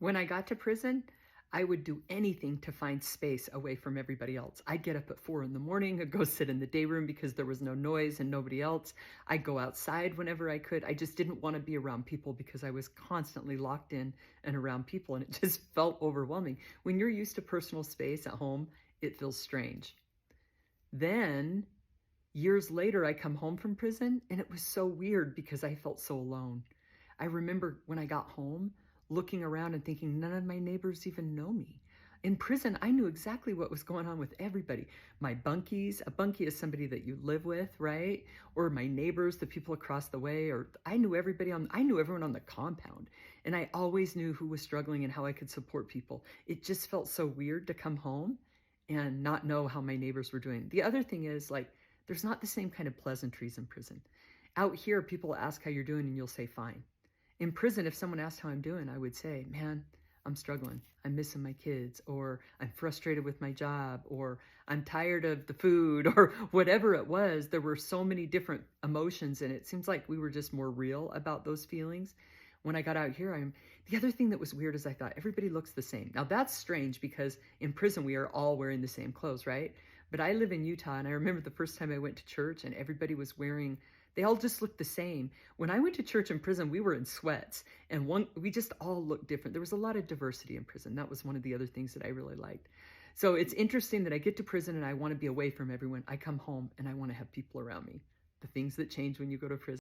When I got to prison, I would do anything to find space away from everybody else. I'd get up at 4 in the morning, I'd go sit in the day room because there was no noise and nobody else. I'd go outside whenever I could. I just didn't want to be around people because I was constantly locked in and around people, and it just felt overwhelming. When you're used to personal space at home, it feels strange. Then years later, I come home from prison, and it was so weird because I felt so alone. I remember when I got home, looking around and thinking none of my neighbors even know me. In prison, I knew exactly what was going on with everybody. My bunkies, a bunkie is somebody that you live with, right? Or my neighbors, the people across the way, or I knew everyone on the compound. And I always knew who was struggling and how I could support people. It just felt so weird to come home and not know how my neighbors were doing. The other thing is, like, there's not the same kind of pleasantries in prison. Out here, people ask how you're doing and you'll say fine. In prison, if someone asked how I'm doing, I would say, man, I'm struggling. I'm missing my kids, or I'm frustrated with my job, or I'm tired of the food, or whatever it was. There were so many different emotions, and it seems like we were just more real about those feelings. When I got out here, the other thing that was weird is I thought everybody looks the same. Now that's strange because in prison we are all wearing the same clothes, right? But I live in Utah, and I remember the first time I went to church and everybody was wearing, they all just looked the same. When I went to church in prison, we were in sweats, and we just all looked different. There was a lot of diversity in prison. That was one of the other things that I really liked. So it's interesting that I get to prison and I want to be away from everyone. I come home and I want to have people around me. The things that change when you go to prison.